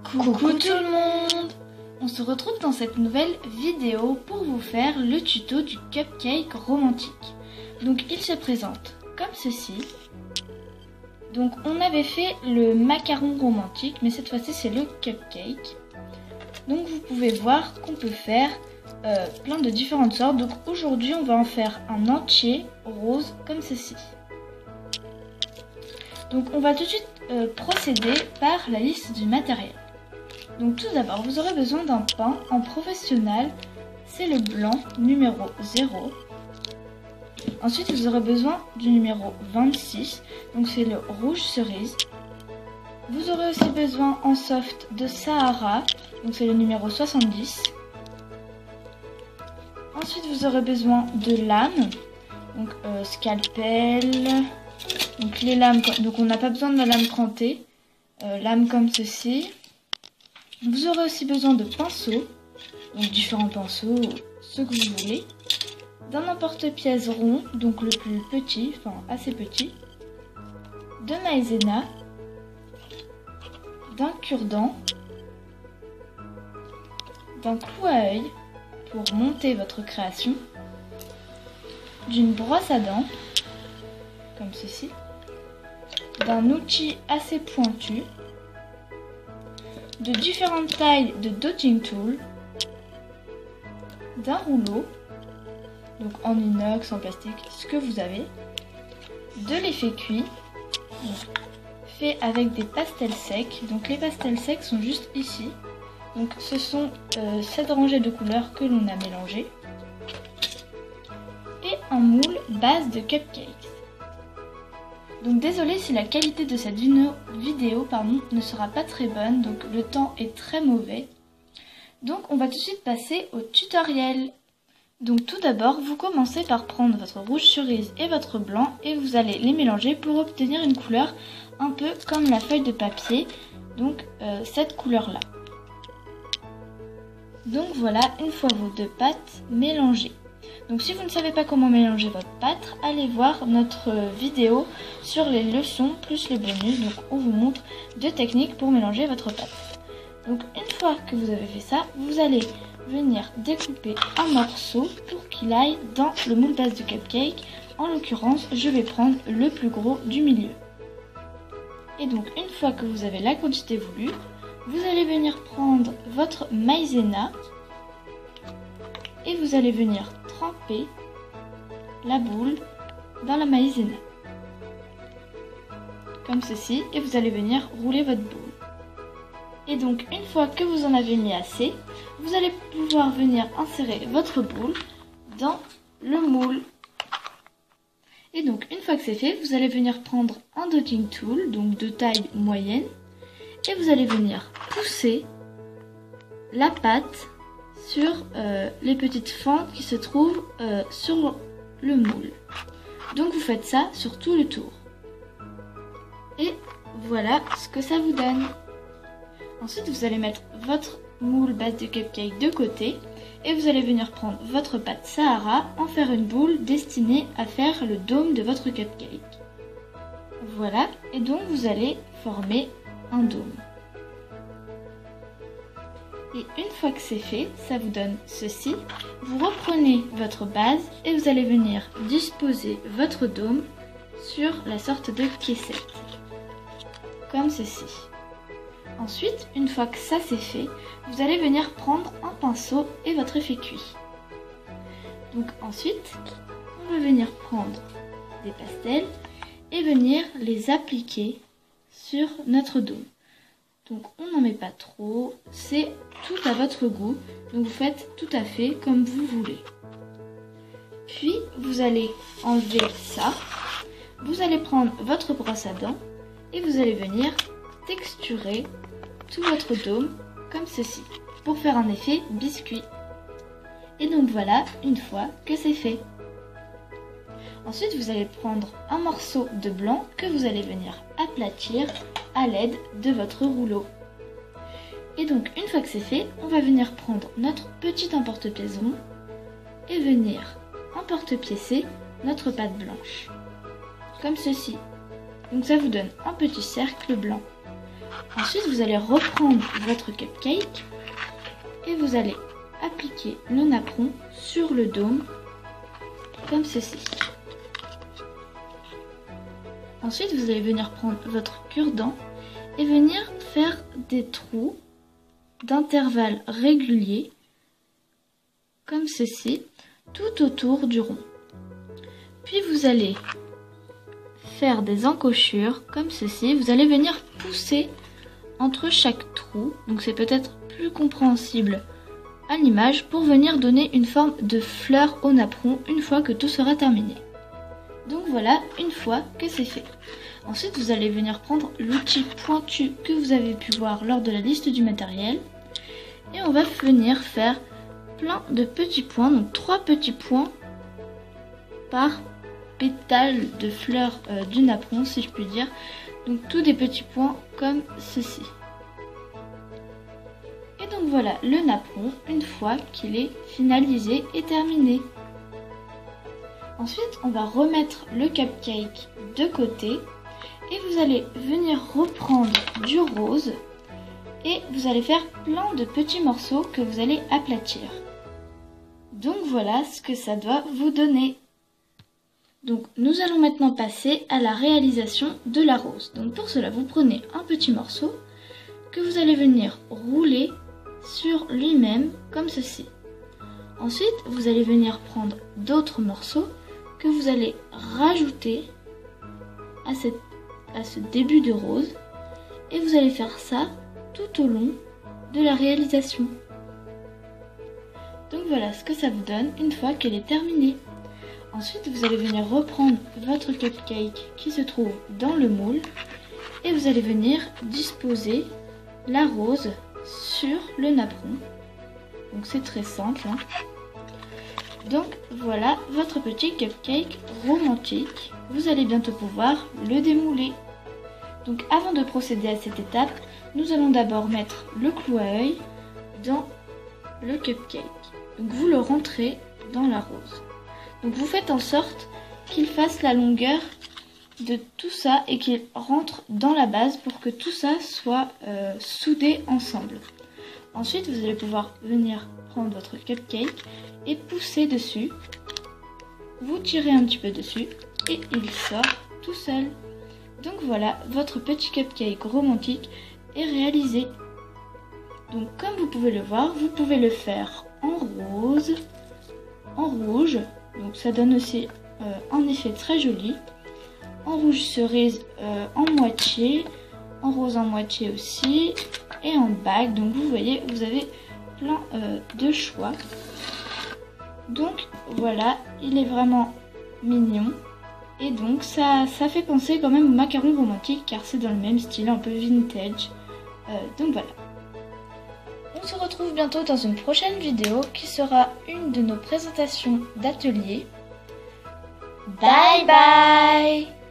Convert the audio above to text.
Coucou tout le monde! On se retrouve dans cette nouvelle vidéo pour vous faire le tuto du cupcake romantique. Donc il se présente comme ceci. Donc on avait fait le macaron romantique, mais cette fois-ci c'est le cupcake. Donc vous pouvez voir qu'on peut faire plein de différentes sortes. Donc aujourd'hui on va en faire un entier rose comme ceci. Donc on va tout de suite procéder par la liste du matériel. Donc tout d'abord vous aurez besoin d'un pain en professionnel, c'est le blanc numéro 0. Ensuite vous aurez besoin du numéro 26, donc c'est le rouge cerise. Vous aurez aussi besoin en soft de Sahara, donc c'est le numéro 70. Ensuite vous aurez besoin de lames, donc scalpel, donc les lames, donc on n'a pas besoin de la lame crantée, lames comme ceci. Vous aurez aussi besoin de pinceaux, donc différents pinceaux, ceux que vous voulez, d'un emporte-pièce rond, donc le plus petit, enfin assez petit, de maïzena, d'un cure-dent, d'un clou à œil pour monter votre création, d'une brosse à dents, comme ceci, d'un outil assez pointu, de différentes tailles de dotting tool, d'un rouleau, donc en inox, en plastique, ce que vous avez, de l'effet cuit, fait avec des pastels secs. Donc les pastels secs sont juste ici. Donc ce sont 7 rangées de couleurs que l'on a mélangées. Et un moule base de cupcakes. Donc désolé si la qualité de cette vidéo ne sera pas très bonne, donc le temps est très mauvais. Donc on va tout de suite passer au tutoriel. Donc tout d'abord, vous commencez par prendre votre rouge cerise et votre blanc et vous allez les mélanger pour obtenir une couleur un peu comme la feuille de papier, donc cette couleur là. Donc voilà, une fois vos deux pâtes mélangées. Donc si vous ne savez pas comment mélanger votre pâte, allez voir notre vidéo sur les leçons plus les bonus, donc on vous montre 2 techniques pour mélanger votre pâte. Donc une fois que vous avez fait ça, vous allez venir découper un morceau pour qu'il aille dans le moule base du cupcake. En l'occurrence, je vais prendre le plus gros du milieu. Et donc une fois que vous avez la quantité voulue, vous allez venir prendre votre maïzena et vous allez venir tremper la boule dans la maïzena comme ceci et vous allez venir rouler votre boule. Et donc une fois que vous en avez mis assez, vous allez pouvoir venir insérer votre boule dans le moule. Et donc une fois que c'est fait, vous allez venir prendre un dotting tool, donc de taille moyenne, et vous allez venir pousser la pâte sur les petites fentes qui se trouvent sur le moule. Donc vous faites ça sur tout le tour. Et voilà ce que ça vous donne. Ensuite vous allez mettre votre moule base de cupcake de côté et vous allez venir prendre votre pâte Sahara, en faire une boule destinée à faire le dôme de votre cupcake. Voilà, et donc vous allez former un dôme. Et une fois que c'est fait, ça vous donne ceci. Vous reprenez votre base et vous allez venir disposer votre dôme sur la sorte de caissette, comme ceci. Ensuite, une fois que ça c'est fait, vous allez venir prendre un pinceau et votre effet cuit. Donc ensuite, on va venir prendre des pastels et venir les appliquer sur notre dôme. Donc on n'en met pas trop, c'est tout à votre goût, donc vous faites tout à fait comme vous voulez. Puis vous allez enlever ça, vous allez prendre votre brosse à dents et vous allez venir texturer tout votre dôme comme ceci pour faire un effet biscuit. Et donc voilà, une fois que c'est fait. Ensuite vous allez prendre un morceau de blanc que vous allez venir aplatir à l'aide de votre rouleau. Et donc une fois que c'est fait, on va venir prendre notre petit emporte-pièce rond et venir emporte-piécer notre pâte blanche comme ceci. Donc ça vous donne un petit cercle blanc. Ensuite, vous allez reprendre votre cupcake et vous allez appliquer le napperon sur le dôme, comme ceci. Ensuite, vous allez venir prendre votre cure-dent et venir faire des trous d'intervalles réguliers, comme ceci, tout autour du rond. Puis vous allez faire des encochures, comme ceci. Vous allez venir pousser entre chaque trou, donc c'est peut-être plus compréhensible à l'image, pour venir donner une forme de fleur au napperon une fois que tout sera terminé. Donc voilà, une fois que c'est fait. Ensuite, vous allez venir prendre l'outil pointu que vous avez pu voir lors de la liste du matériel. Et on va venir faire plein de petits points, donc 3 petits points par pétale de fleurs du napperon, si je puis dire. Donc tous des petits points comme ceci. Et donc voilà le napperon une fois qu'il est finalisé et terminé. Ensuite, on va remettre le cupcake de côté et vous allez venir reprendre du rose et vous allez faire plein de petits morceaux que vous allez aplatir. Donc voilà ce que ça doit vous donner. Donc nous allons maintenant passer à la réalisation de la rose. Donc pour cela, vous prenez un petit morceau que vous allez venir rouler sur lui-même comme ceci. Ensuite, vous allez venir prendre d'autres morceaux que vous allez rajouter à ce début de rose et vous allez faire ça tout au long de la réalisation. Donc voilà ce que ça vous donne une fois qu'elle est terminée. Ensuite, vous allez venir reprendre votre cupcake qui se trouve dans le moule et vous allez venir disposer la rose sur le napperon. Donc c'est très simple, hein. Donc voilà votre petit cupcake romantique. Vous allez bientôt pouvoir le démouler. Donc avant de procéder à cette étape, nous allons d'abord mettre le clou à œil dans le cupcake. Donc vous le rentrez dans la rose. Donc vous faites en sorte qu'il fasse la longueur de tout ça et qu'il rentre dans la base pour que tout ça soit soudé ensemble. Ensuite, vous allez pouvoir venir prendre votre cupcake et pousser dessus. Vous tirez un petit peu dessus et il sort tout seul. Donc voilà, votre petit cupcake romantique est réalisé. Donc comme vous pouvez le voir, vous pouvez le faire en rose, en rouge. Donc ça donne aussi un effet très joli. En rouge cerise en moitié, en rose en moitié aussi, et en bague. Donc vous voyez, vous avez plein de choix. Donc voilà, il est vraiment mignon. Et donc ça fait penser quand même au macaron romantique car c'est dans le même style, un peu vintage. Donc voilà. On se retrouve bientôt dans une prochaine vidéo qui sera une de nos présentations d'atelier. Bye bye!